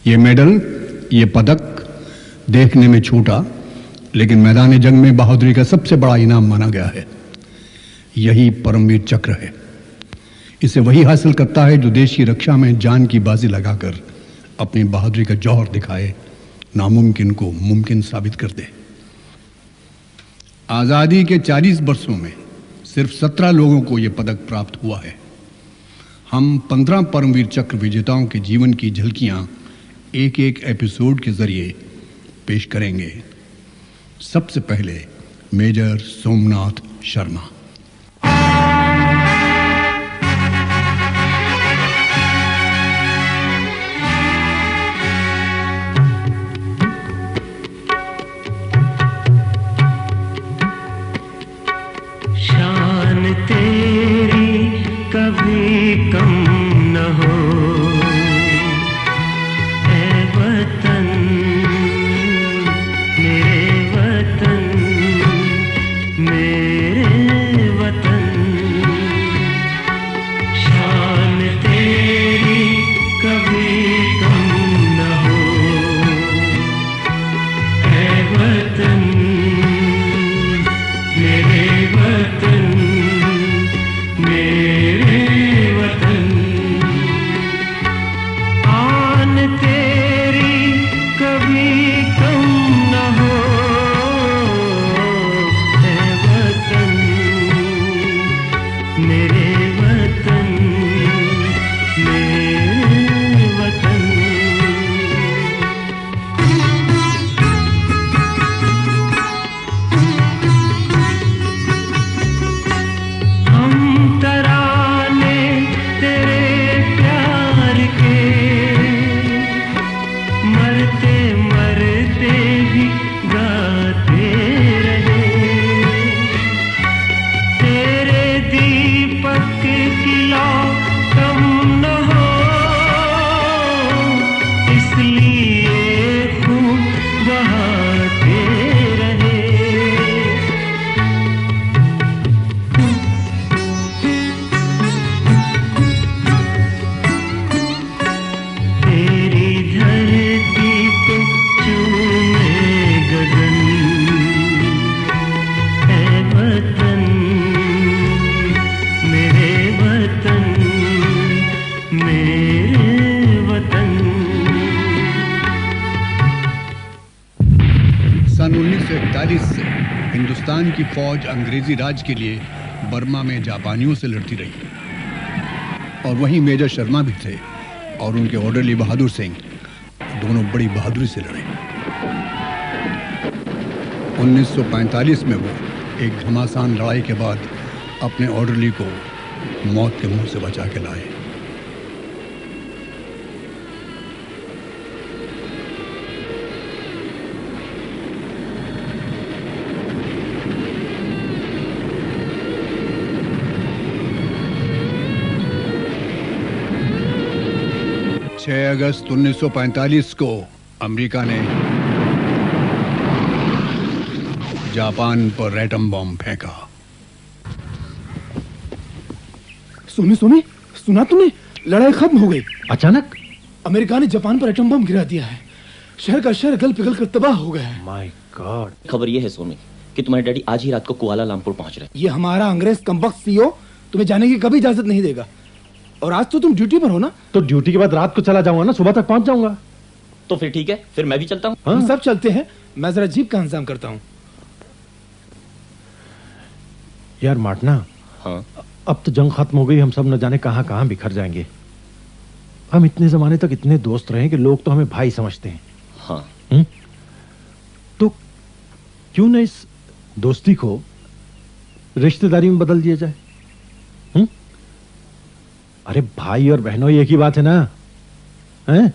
ये मेडल, ये पदक देखने में छोटा, लेकिन मैदान जंग में बहादुरी का सबसे बड़ा इनाम माना गया है। यही परमवीर चक्र है। इसे वही हासिल करता है जो देश की रक्षा में जान की बाजी लगाकर अपनी बहादुरी का जौहर दिखाए, नामुमकिन को मुमकिन साबित कर दे। आज़ादी के 40 वर्षों में सिर्फ 17 लोगों को यह पदक प्राप्त हुआ है। हम 15 परमवीर चक्र विजेताओं के जीवन की झलकियां एक एक एपिसोड के जरिए पेश करेंगे। सबसे पहले मेजर सोमनाथ शर्मा। शान तेरी कभी कम न हो ऐ वतन, मेरे वतन, मेरे वतन। शान तेरी कभी कम न हो ऐ वतन, मेरे वतन, मेरे वतन। आन तेरी कभी कम न हो ऐ वतन, मेरे वतन, मेरे वतन। हम तराने तेरे प्यार के मरते मरते भी गाते रहे। तेरे दीपक की लौ कम न हो, इसलिए खून बहाते रहे। तेरी धरती को चूमे गगन ऐ वतन, मेरे वतन, मेरे वतन। सन 1941 से हिंदुस्तान की फौज अंग्रेजी राज के लिए बर्मा में जापानियों से लड़ती रही और वहीं मेजर शर्मा भी थे और उनके ऑर्डरली बहादुर सिंह दोनों बड़ी बहादुरी से लड़े। 1945 में वो एक घमासान लड़ाई के बाद अपने ऑर्डरली को मौत के मुंह से बचा के लाए। अगस्त 1945 को अमेरिका ने जापान पर एटम बम फेंका। सोमी सोमी, सुना तूने? लड़ाई खत्म हो गई। अचानक अमेरिका ने जापान पर एटम बम गिरा दिया है। शहर का शहर गल पिघल कर तबाह हो गया है। My God. खबर ये है सोमी कि तुम्हारे डैडी आज ही रात को कुआलालंपुर पहुंच रहे हैं। ये हमारा अंग्रेज कमबख्त सीईओ तुम्हें जाने की कभी इजाजत नहीं देगा। और आज तो तुम ड्यूटी पर हो ना? तो ड्यूटी के बाद रात को चला जाऊंगा ना, सुबह तक पहुंच जाऊंगा। तो फिर ठीक है, फिर मैं भी चलता हूँ। हम सब चलते हैं। मैं जरा जीप का इंतजाम करता हूँ। यार मार्टना, हाँ अब तो जंग खत्म हो गई, हम सब न जाने कहां कहां बिखर जाएंगे। हम इतने जमाने तक इतने दोस्त रहे कि लोग तो हमें भाई समझते हैं। हाँ तो क्यों न इस दोस्ती को रिश्तेदारी में बदल दिया जाए? अरे भाई और बहनों एक ही बात है ना? हैं?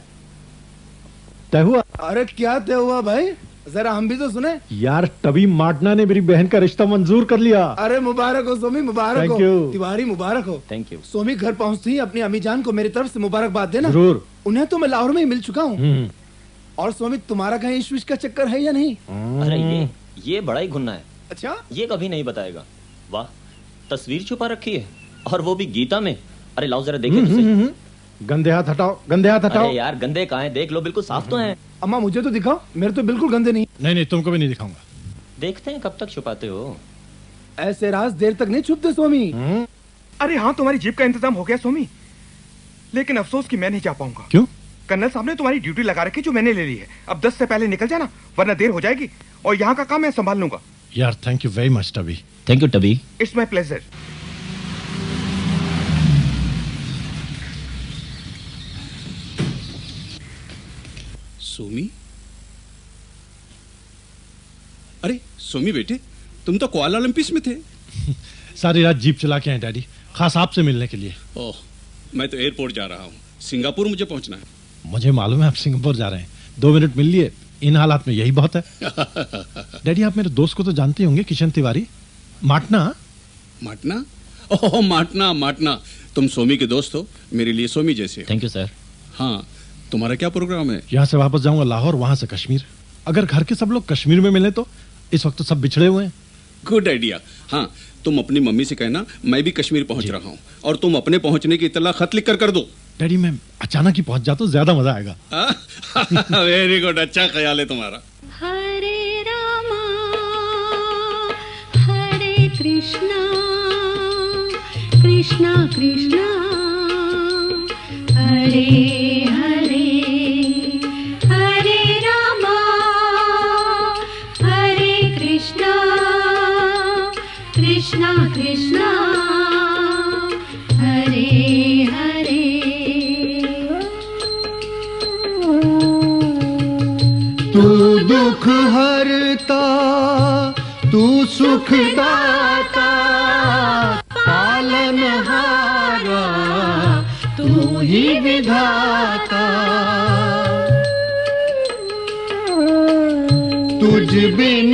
तय हुआ? अरे क्या तय हुआ भाई? जरा हम भी तो सुने। यार तभी मार्टना ने मेरी बहन का रिश्ता मंजूर कर लिया। अरे मुबारक हो सोमी, मुबारक हो। Thank you। तिवारी मुबारक हो। Thank you. सोमी घर पहुंचते ही अपनी अम्मी जान को मेरी तरफ से मुबारकबाद देना। जरूर। उन्हें तो मैं लाहौर में ही मिल चुका हूँ। और सोमी, तुम्हारा कहीं इश्क विश्क का चक्कर है या नहीं? अरे ये बड़ा ही गुन्ना है। अच्छा, ये कभी नहीं बताएगा। वाह, तस्वीर छुपा रखी है और वो भी गीता में। अरे लाओ जरा देखें तो सही। गंदे हाथ हटाओ, गंदे हाथ हटाओ। अरे यार गंदे कहाँ हैं? देख लो, बिल्कुल साफ तो हैं। अम्मा मुझे तो दिखाओ, मेरे तो बिल्कुल गंदे नहीं। नहीं नहीं, तुमको भी नहीं दिखाऊंगा। देखते हैं कब तक छुपाते हो। ऐसे राज देर तक नहीं छुपते स्वामी। अरे हाँ, तुम्हारी जीप का इंतजाम हो गया स्वामी, लेकिन अफसोस कि मैं नहीं जा पाऊंगा। क्यों? कर्नल साहब ने तुम्हारी ड्यूटी लगा रखी जो मैंने ले ली है। अब 10 से पहले निकल जाना, वरना देर हो जाएगी, और यहाँ का काम मैं संभाल लूंगा। यार थैंक यू वेरी मच टबी। थैंक यू टबी। It's my pleasure. सोमी, अरे सोमी बेटे, तुम तो कुआलालंपुर में थे। सारी रात जीप चला के आए डैडी, खास आपसे मिलने के लिए। ओह, मैं तो एयरपोर्ट जा रहा हूँ, सिंगापुर मुझे पहुंचना है। मुझे मालूम है आप सिंगापुर जा रहे हैं। 2 मिनट मिल लिए, इन हालात में यही बहुत है। डैडी आप मेरे दोस्त को तो जानते होंगे, किशन तिवारी, माटना। माटना? ओह माटना माटना, तुम सोमी के दोस्त हो, मेरे लिए सोमी जैसे हो। Thank you sir. हाँ, तुम्हारा क्या प्रोग्राम है? यहाँ से वापस जाऊंगा लाहौर, वहां से कश्मीर। अगर घर के सब लोग कश्मीर में मिले तो इस वक्त तो सब बिछड़े हुए हैं। Good idea. हाँ, तुम अपनी मम्मी से कहना मैं भी कश्मीर पहुंच रहा हूँ, और तुम अपने पहुंचने की इत्तला खत लिख कर दो। डैडी मैं अचानक ही पहुंच जाता हूँ, ज्यादा मजा आएगा। वेरी गुड, अच्छा ख्याल है तुम्हारा। हरे रामा हरे कृष्णा कृष्णा कृष्णा हरे हरे हरे रामा हरे कृष्णा कृष्णा कृष्णा हरे हरे। तू दुख हरता, तू सुख दाता, पालनहारा, तू ही विधाता। तुझ बिन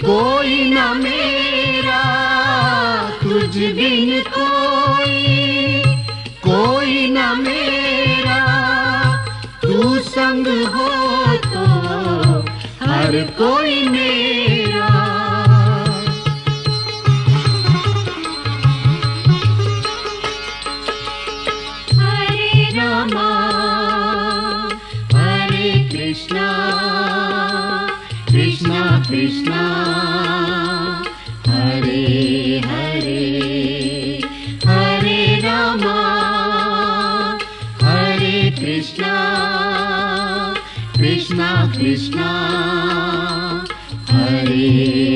कोई न मेरा, तुझ बिन कोई न मेरा। तू संग हो तो हर कोई मेरा। हरे रामा हरे कृष्णा कृष्णा कृष्णा हरे हरे हरे रामा हरे कृष्णा कृष्णा कृष्णा हरे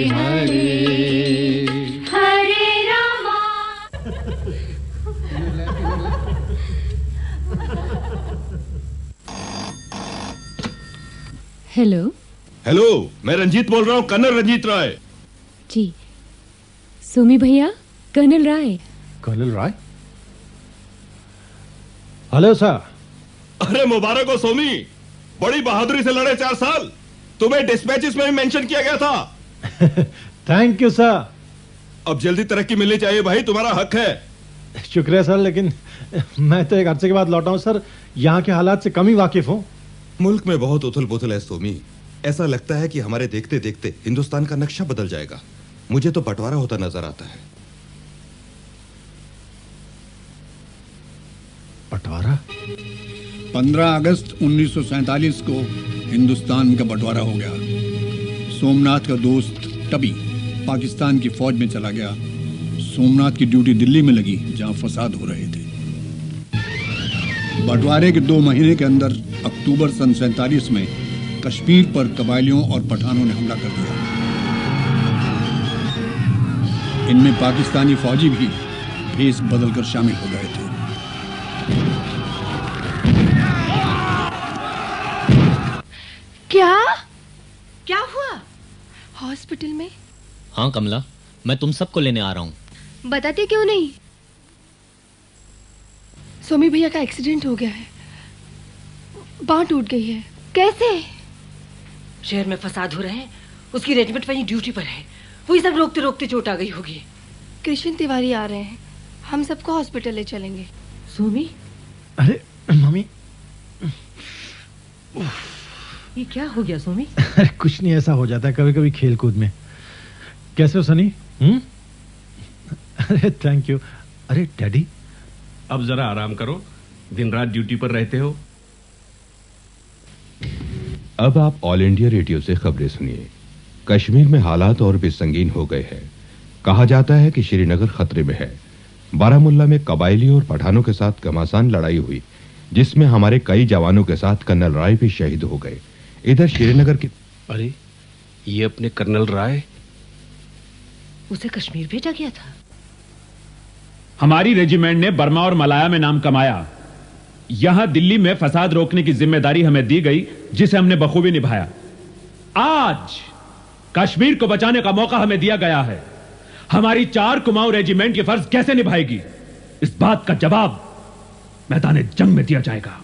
हरे हरे रामा। हेलो। हेलो, मैं रंजीत बोल रहा हूँ, कर्नल रंजीत राय। जी, सोमी भैया, colonel Rai. Colonel Rai? Hello sir. अरे मुबारक हो सोमी, बड़ी बहादुरी से लड़े 4 साल। तुम्हें डिस्पैचेस में भी मेंशन किया गया था। Thank you sir. अब जल्दी तरक्की मिलनी चाहिए भाई, तुम्हारा हक है। शुक्रिया सर, लेकिन मैं तो एक अरसे के बाद लौटा हूँ सर, यहाँ के हालात से कम ही वाकिफ हूँ। मुल्क में बहुत उथल पुथल है सोमी, ऐसा लगता है कि हमारे देखते देखते हिंदुस्तान का नक्शा बदल जाएगा। मुझे तो बंटवारा होता नजर आता है। बंटवारा? 15 अगस्त 1947 को हिंदुस्तान का बंटवारा हो गया। सोमनाथ का दोस्त टबी पाकिस्तान की फौज में चला गया। सोमनाथ की ड्यूटी दिल्ली में लगी, जहां फसाद हो रहे थे। बंटवारे के 2 महीने के अंदर अक्टूबर सन 47 में कश्मीर पर कबायलियों और पठानों ने हमला कर दिया। इनमें पाकिस्तानी फौजी भी भेष बदलकर शामिल हो गए थे। क्या हुआ हॉस्पिटल में? हाँ कमला, मैं तुम सबको लेने आ रहा हूँ। बताते क्यों नहीं? सोमी भैया का एक्सीडेंट हो गया है, बांह टूट गई है। कैसे? शहर में फसाद हो रहे हैं, उसकी रेजिमेंट वहीं ड्यूटी पर है, वही सब रोकते रोकते चोट आ गई होगी। कृष्ण तिवारी आ रहे हैं, हम सबको हॉस्पिटल ले चलेंगे। सोमी, अरे मम्मी, ये क्या हो गया सोमी? अरे कुछ नहीं, ऐसा हो जाता है कभी कभी खेल कूद में। कैसे हो सनी? अरे थैंक यू। अरे डैडी, अब जरा आराम करो, दिन रात ड्यूटी पर रहते हो। अब आप ऑल इंडिया रेडियो से खबरें सुनिए। कश्मीर में हालात और भी संगीन हो गए हैं। कहा जाता है कि श्रीनगर खतरे में है। बारामुल्ला में कबायली और पठानों के साथ घमासान लड़ाई हुई, जिसमें हमारे कई जवानों के साथ कर्नल राय भी शहीद हो गए। इधर श्रीनगर की अरे ये अपने कर्नल राय, उसे कश्मीर भेजा गया था। हमारी रेजिमेंट ने बर्मा और मलाया में नाम कमाया। यहां दिल्ली में फसाद रोकने की जिम्मेदारी हमें दी गई, जिसे हमने बखूबी निभाया। आज कश्मीर को बचाने का मौका हमें दिया गया है। हमारी 4 कुमाऊं रेजिमेंट ये फर्ज कैसे निभाएगी, इस बात का जवाब मैदान जंग में दिया जाएगा।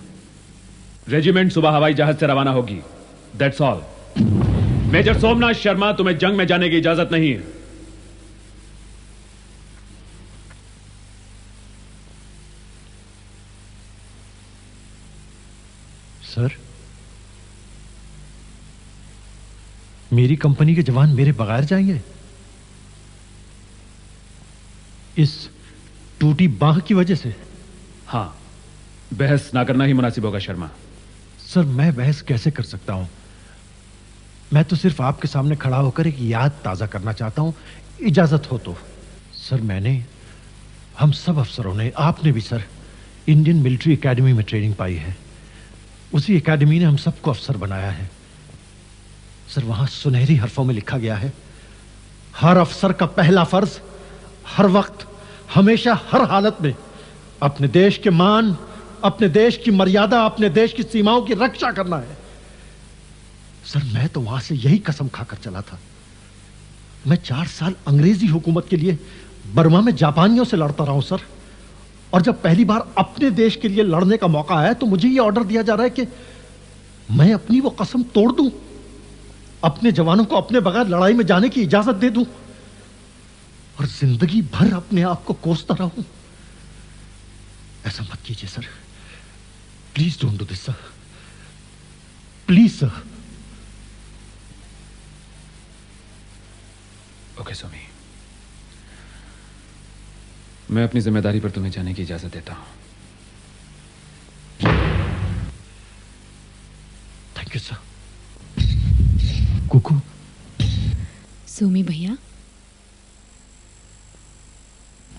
रेजिमेंट सुबह हवाई जहाज से रवाना होगी। That's all. Major Somnath Sharma, तुम्हें जंग में जाने की इजाजत नहीं है। सर, मेरी कंपनी के जवान मेरे बगैर जाएंगे? इस टूटी बांह की वजह से? हां, बहस ना करना ही मुनासिब होगा शर्मा। सर, मैं बहस कैसे कर सकता हूं? मैं तो सिर्फ आपके सामने खड़ा होकर एक याद ताजा करना चाहता हूं, इजाजत हो तो। सर, मैंने, हम सब अफसरों ने, आपने भी सर, इंडियन मिलिट्री एकेडमी में ट्रेनिंग पाई है। उसी एकेडमी ने हम सबको अफसर बनाया है। सर, वहां सुनहरी हरफों में लिखा गया है, हर अफसर का पहला फर्ज हर वक्त, हमेशा, हर हालत में अपने देश के मान, अपने देश की मर्यादा, अपने देश की सीमाओं की रक्षा करना है। सर, मैं तो वहां से यही कसम खाकर चला था। मैं 4 साल अंग्रेजी हुकूमत के लिए बर्मा में जापानियों से लड़ता रहा हूं सर, और जब पहली बार अपने देश के लिए लड़ने का मौका आया तो मुझे यह ऑर्डर दिया जा रहा है कि मैं अपनी वो कसम तोड़ दूं, अपने जवानों को अपने बगैर लड़ाई में जाने की इजाजत दे दूं और जिंदगी भर अपने आप को कोसता रहूं। ऐसा मत कीजिए sir, please don't do this sir, please sir. Okay Somi, मैं अपनी जिम्मेदारी पर तुम्हें जाने की इजाजत देता हूं। Thank you sir. कुकू। सोमी भैया,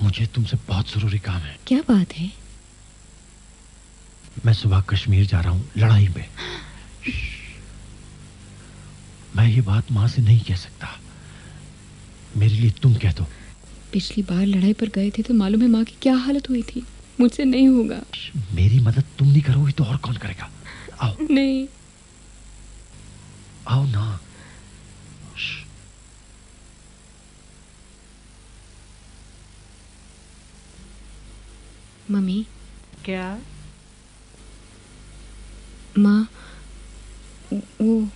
मुझे तुमसे बहुत जरूरी काम है। क्या बात है? मैं सुबह कश्मीर जा रहा हूं लड़ाई में। मैं ये बात मां से नहीं कह सकता, मेरे लिए तुम कह दो। पिछली बार लड़ाई पर गए थे तो मालूम है माँ की क्या हालत हुई थी। मुझसे नहीं होगा। मेरी मदद तुम नहीं करोगी तो और कौन करेगा? आओ। नहीं। आओ ना। मम्मी। क्या? माँ, वो।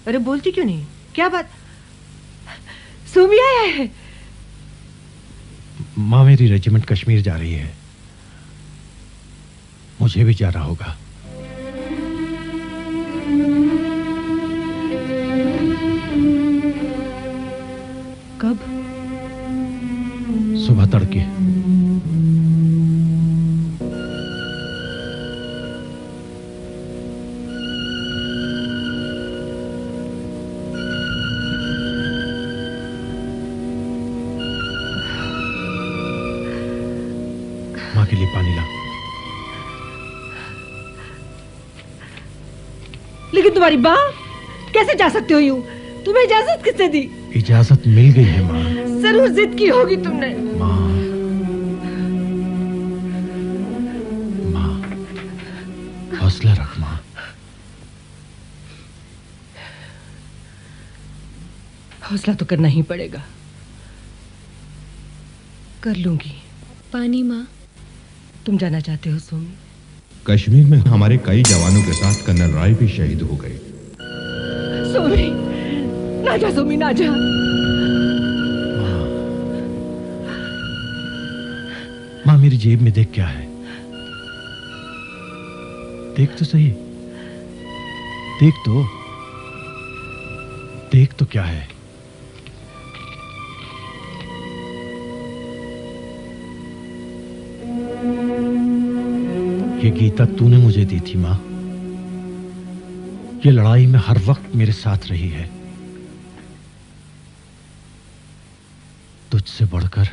अरे बोलती क्यों नहीं? क्या बात? सोमी आया है। माँ, मेरी रेजिमेंट कश्मीर जा रही है, मुझे भी जाना होगा। कब? सुबह तड़के। माँ के लिए पानी ला। लेकिन तुम्हारी माँ कैसे जा सकते हो यूं? तुम्हें इजाजत किसने दी? इजाजत मिल गई है माँ। जरूर जिद की होगी तुमने। माँ, हौसला रख माँ। हौसला तो करना ही पड़ेगा। कर लूंगी। पानी माँ। तुम जाना चाहते हो सोमी? कश्मीर में हमारे कई जवानों के साथ कर्नल राय भी शहीद हो गए। सोमी, ना जा सोमी, ना जा। माँ, मेरी जेब में देख क्या है? देख तो सही, देख तो क्या है? ये गीता तूने मुझे दी थी माँ। ये लड़ाई में हर वक्त मेरे साथ रही है। तुझसे बढ़कर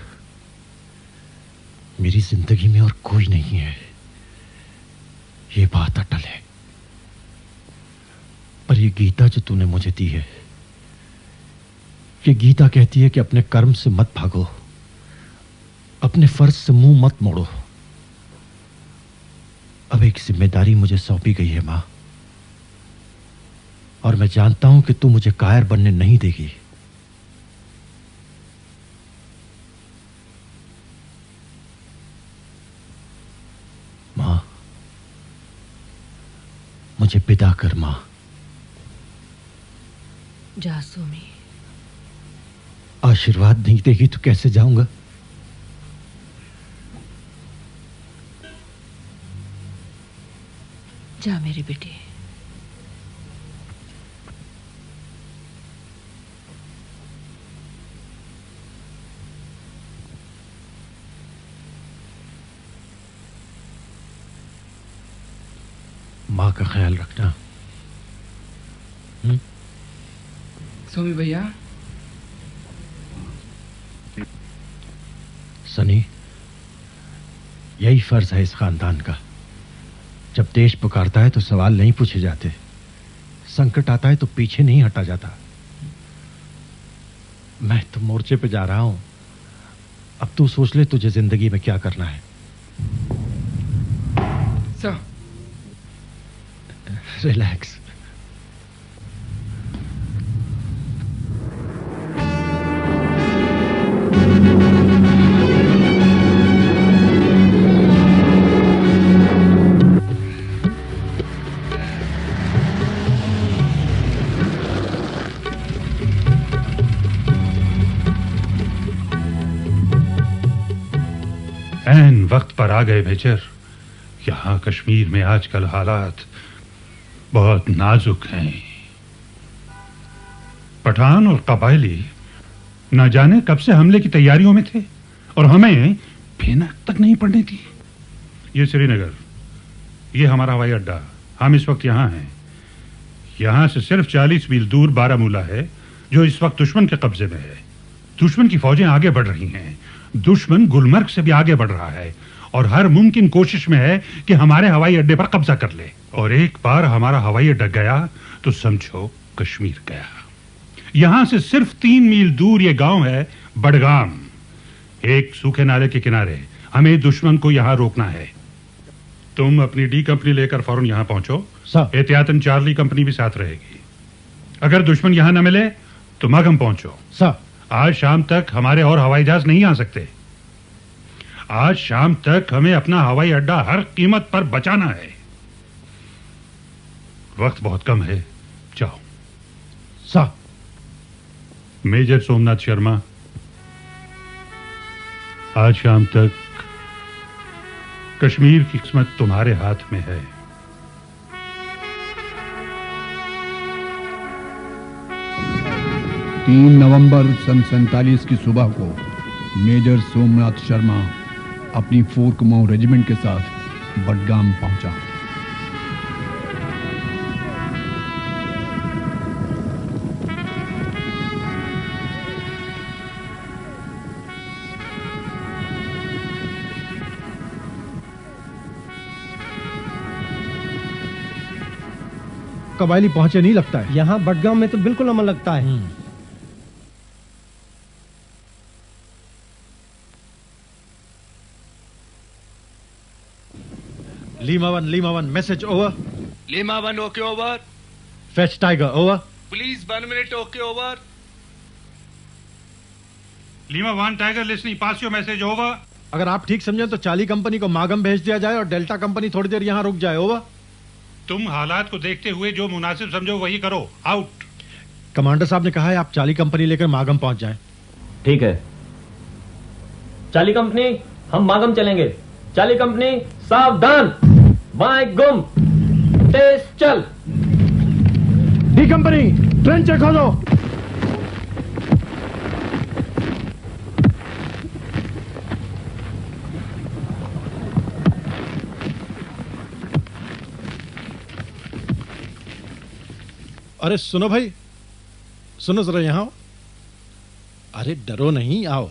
मेरी जिंदगी में और कोई नहीं है, ये बात अटल है। पर ये गीता जो तूने मुझे दी है, ये गीता कहती है कि अपने कर्म से मत भागो, अपने फर्ज से मुंह मत मोड़ो। अब एक जिम्मेदारी मुझे सौंपी गई है मां, और मैं जानता हूं कि तू मुझे कायर बनने नहीं देगी। मां, मुझे विदा कर मां। जा सोमी। आशीर्वाद नहीं देगी तो कैसे जाऊंगा? जा मेरी बेटी। मां का ख्याल रखना। स्वामी भैया। सनी, यही फर्ज है इस खानदान का। जब देश पुकारता है तो सवाल नहीं पूछे जाते, संकट आता है तो पीछे नहीं हटा जाता। मैं तो मोर्चे पे जा रहा हूं, अब तू सोच ले तुझे जिंदगी में क्या करना है। Sir, relax. ऐन वक्त पर आ गए मेजर। यहाँ कश्मीर में आजकल हालात बहुत नाजुक हैं। पठान और कबायली न जाने कब से हमले की तैयारियों में थे और हमें भनक तक नहीं पड़ने दी। ये श्रीनगर, ये हमारा हवाई अड्डा, हम इस वक्त यहाँ हैं। यहाँ से सिर्फ 40 मील दूर बारामूला है, जो इस वक्त दुश्मन के कब्जे में है। दुश्मन की फौजें आगे बढ़ रही हैं। दुश्मन गुलमर्ग से भी आगे बढ़ रहा है और हर मुमकिन कोशिश में है कि हमारे हवाई अड्डे पर कब्जा कर ले। और एक बार हमारा हवाई अड्डा गया तो समझो कश्मीर गया। यहां से सिर्फ 3 मील दूर ये गांव है बडगाम, एक सूखे नाले के किनारे। हमें दुश्मन को यहां रोकना है। तुम अपनी डी कंपनी लेकर फौरन यहां पहुंचो। एहतियातन चार्ली कंपनी भी साथ रहेगी। अगर दुश्मन यहां न मिले तो मागम पहुंचो। आज शाम तक हमारे और हवाई जहाज नहीं आ सकते। आज शाम तक हमें अपना हवाई अड्डा हर कीमत पर बचाना है। वक्त बहुत कम है, जाओ। मेजर सोमनाथ शर्मा, आज शाम तक कश्मीर की किस्मत तुम्हारे हाथ में है। 3 नवंबर सन 47 की सुबह को मेजर सोमनाथ शर्मा अपनी 4 कुमाऊं रेजिमेंट के साथ बडगाम पहुंचा। कबायली पहुंचे नहीं लगता है। यहाँ बडगाम में तो बिल्कुल अमन लगता है। Lima 1, message over. Lima 1, okay, over. Fetch Tiger, over. Please, 1 minute, okay, over. Lima 1, Tiger listening, pass your message, over. अगर आप ठीक समझें तो चार्ली कंपनी को मागम भेज दिया जाए और डेल्टा कंपनी थोड़ी देर यहाँ रुक जाए, ओवर। तुम हालात को देखते हुए जो मुनासिब समझो वही करो, आउट। कमांडर साहब ने कहा है आप चार्ली कंपनी लेकर मागम पहुंच जाएं। ठीक है। चार्ली कंपनी, हम मागम चलेंगे। चार्ली कंपनी, सावधान, बाएं गुम, तेज चल। डी कंपनी, ट्रेन चेक हो दो। अरे सुनो भाई, सुनो जरा यहाँ आओ। अरे डरो नहीं, आओ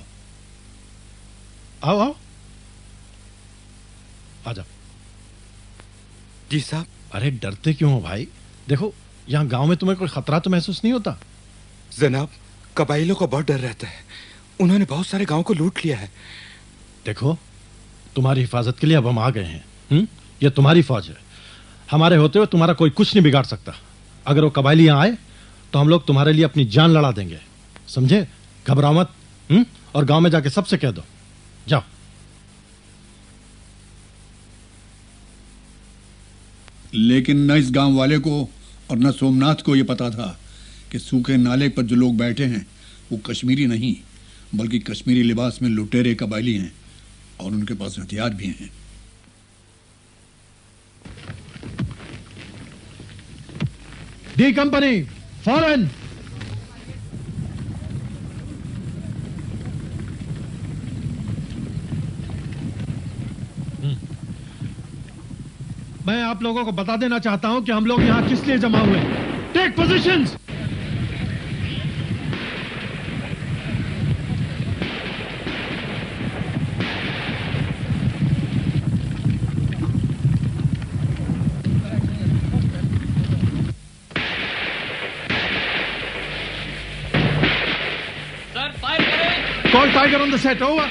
आओ आओ, आ जाओ। जी साहब। अरे डरते क्यों हो भाई? देखो यहाँ गांव में तुम्हें कोई खतरा तो महसूस नहीं होता? जनाब, कबाइलों का बहुत डर रहता है। उन्होंने बहुत सारे गांव को लूट लिया है। देखो तुम्हारी हिफाजत के लिए अब हम आ गए हैं। ये तुम्हारी फौज है। हमारे होते हुए तुम्हारा कोई कुछ नहीं बिगाड़ सकता। अगर वो कबाइली यहाँ आए तो हम लोग तुम्हारे लिए अपनी जान लड़ा देंगे, समझे? घबराओ मत। और गांव में जाके सबसे कह दो, जाओ। लेकिन न इस गांव वाले को और न सोमनाथ को यह पता था कि सूखे नाले पर जो लोग बैठे हैं वो कश्मीरी नहीं बल्कि कश्मीरी लिबास में लुटेरे कबाइली हैं और उनके पास हथियार भी हैं। डी कंपनी फौरन। मैं आप लोगों को बता देना चाहता हूं कि हम लोग यहां किस लिए जमा हुए हैं। Take positions. Call Tiger on the set. Over.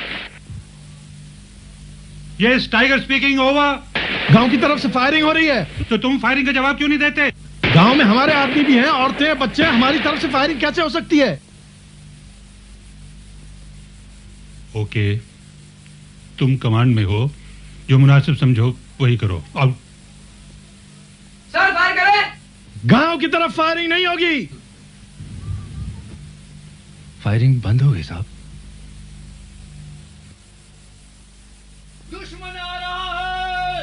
Yes, Tiger speaking. Over. गांव की तरफ से फायरिंग हो रही है। तो तुम फायरिंग का जवाब क्यों नहीं देते? गांव में हमारे आदमी भी हैं, औरतें, बच्चे। हमारी तरफ से फायरिंग कैसे हो सकती है? ओके, तुम कमांड में हो, जो मुनासिब समझो वही करो। अब सर फायर करें। गांव की तरफ फायरिंग नहीं होगी। फायरिंग बंद हो गई साहब। दुश्मन आ रहा है।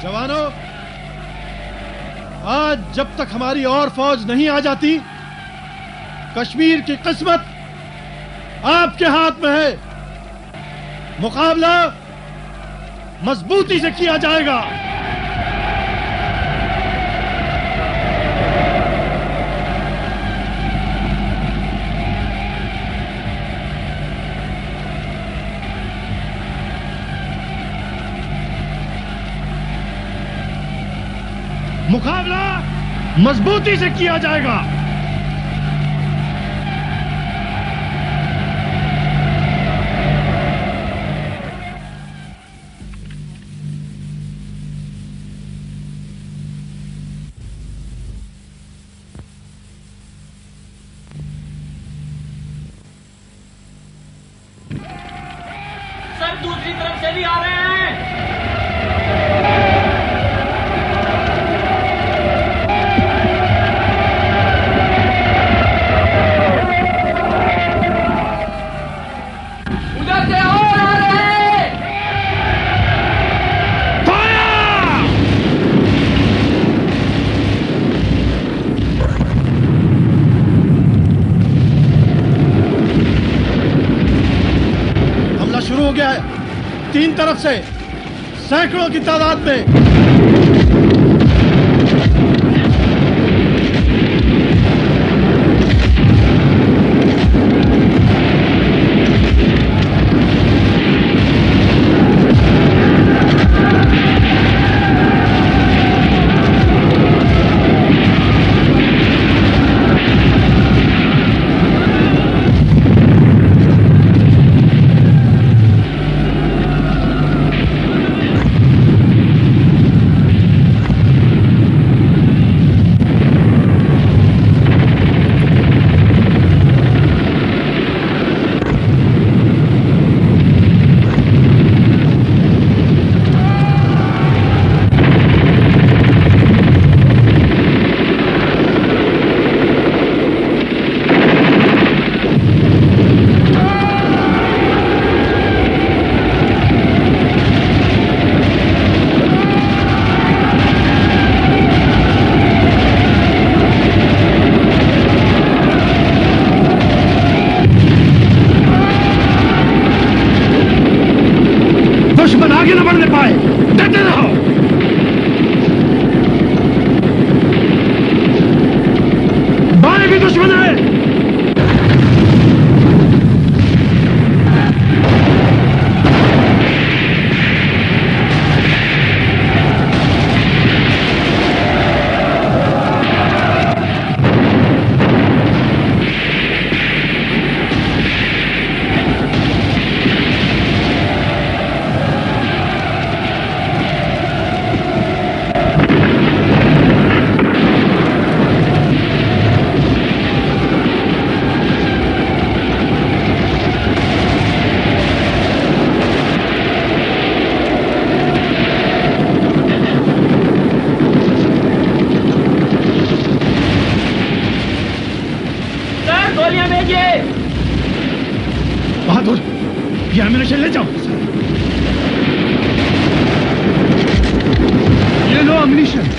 जवानों, आज जब तक हमारी और फौज नहीं आ जाती, कश्मीर की किस्मत आपके हाथ में है। मुकाबला मजबूती से किया जाएगा। मुकाबला मजबूती से किया जाएगा। सर दूसरी तरफ से भी आ रहे हैं। उधर से और आ रहे हैं। हमला शुरू हो गया है। 3 तरफ से सैकड़ों की तादाद में। एम्यूनिशन ले जाओ। ये लो एम्यूनिशन।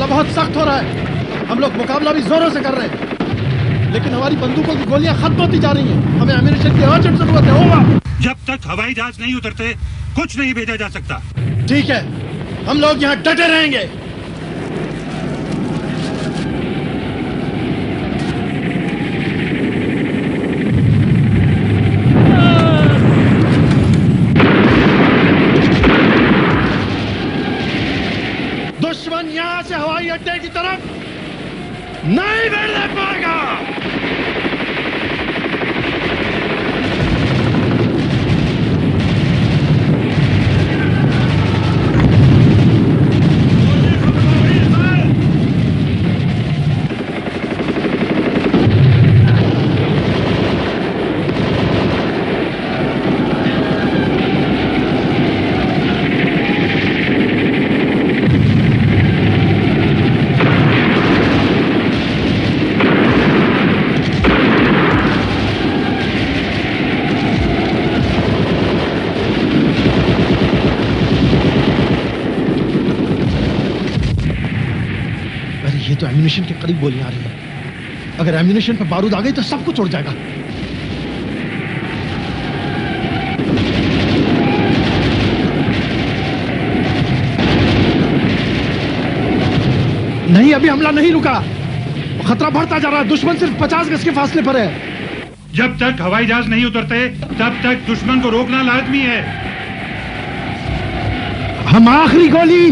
बहुत सख्त हो रहा है। हम लोग मुकाबला भी जोरों से कर रहे हैं, लेकिन हमारी बंदूकों की गोलियां खत्म होती जा रही हैं। हमें एम्यूनिशन की अर्जेंट जरूरत है। ओवर। जब तक हवाई जहाज नहीं उतरते कुछ नहीं भेजा जा सकता। ठीक है, हम लोग यहाँ डटे रहेंगे। दुश्मन यहां से हवाई अड्डे की तरफ नहीं बढ़ने पाएगा। तो एम्यूनिशन के करीब गोलियां आ रही है। अगर एम्यूनिशन पर बारूद आ गई तो सब कुछ उड़ जाएगा। नहीं, अभी हमला नहीं रुका। खतरा बढ़ता जा रहा है। दुश्मन सिर्फ 50 गज के फासले पर है। जब तक हवाई जहाज नहीं उतरते तब तक दुश्मन को रोकना लाजमी है। हम आखिरी गोली,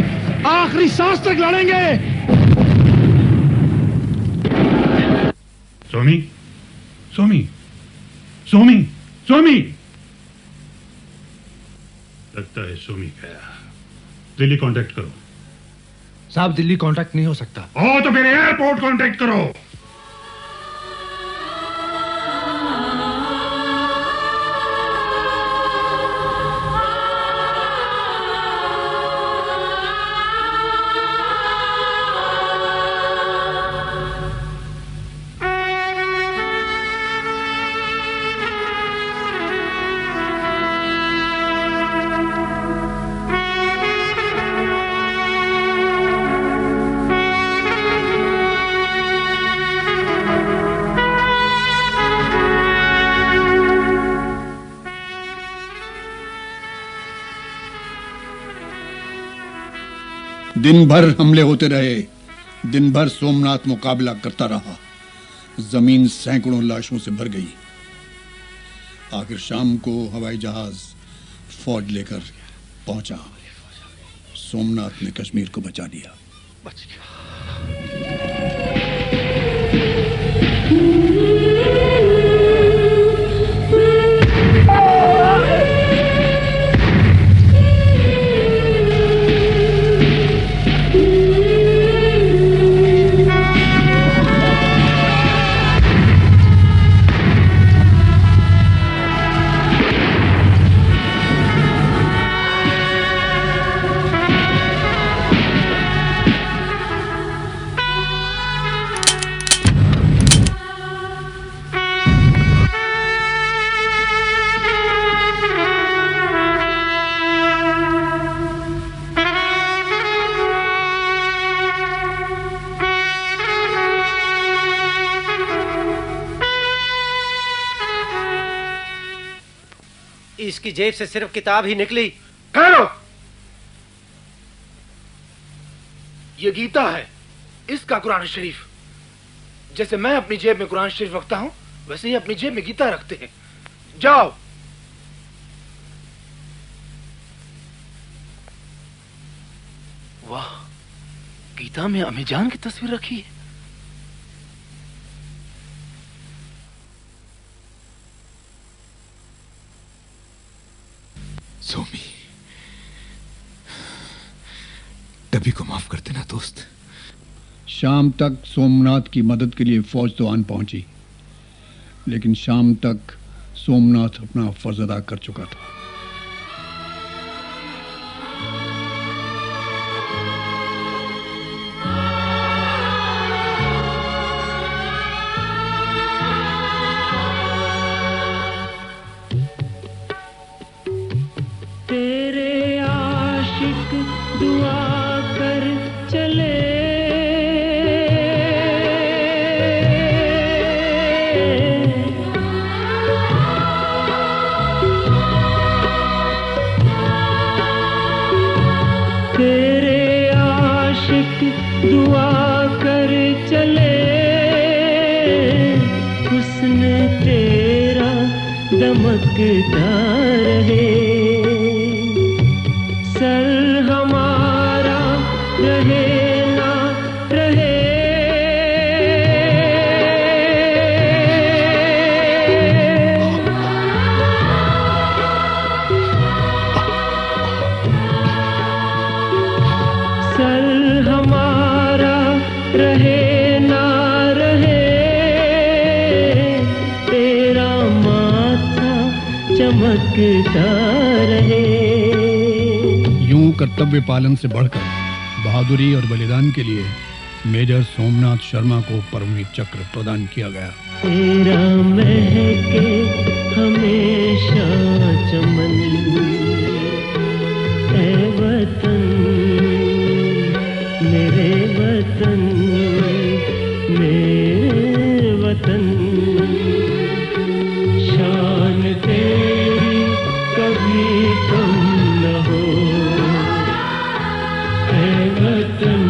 आखिरी सांस तक लड़ेंगे। सोमी, सोमी, सोमी, सोमी। लगता है सोमी गया। दिल्ली कांटेक्ट करो। साहब, दिल्ली कांटेक्ट नहीं हो सकता। ओ तो फिर एयरपोर्ट कांटेक्ट करो। दिन भर हमले होते रहे। दिन भर सोमनाथ मुकाबला करता रहा। जमीन सैकड़ों लाशों से भर गई। आखिर शाम को हवाई जहाज फौज लेकर पहुंचा। सोमनाथ ने कश्मीर को बचा लिया। बच गया। कि इसकी जेब से सिर्फ किताब ही निकली। ठहरो, ये गीता है, इसका कुरान शरीफ। जैसे मैं अपनी जेब में कुरान शरीफ रखता हूं, वैसे ही अपनी जेब में गीता रखते हैं। जाओ। वाह, गीता में अम्मीजान की तस्वीर रखी है। सोमी, टबी को माफ कर देना दोस्त। शाम तक सोमनाथ की मदद के लिए फौज तो आन पहुंची, लेकिन शाम तक सोमनाथ अपना फर्ज अदा कर चुका था। तेरे आशिक दुआ कर चले, तेरे आशिक दुआ कर चले, हुस्न तेरा दमकता रहे, सर हमारा रहे ना रहे, सर हमारा रहे ना रहे, तेरा माथा चमकता रहे। यूं कर्तव्य पालन से बढ़कर बहादुरी और बलिदान के लिए मेजर सोमनाथ शर्मा को परमवीर चक्र प्रदान किया गया। तेरा महके हमेशा चमन, ऐ वतन मेरे वतन, मेरे वतन, शान तेरी कभी कम न हो, ऐ वतन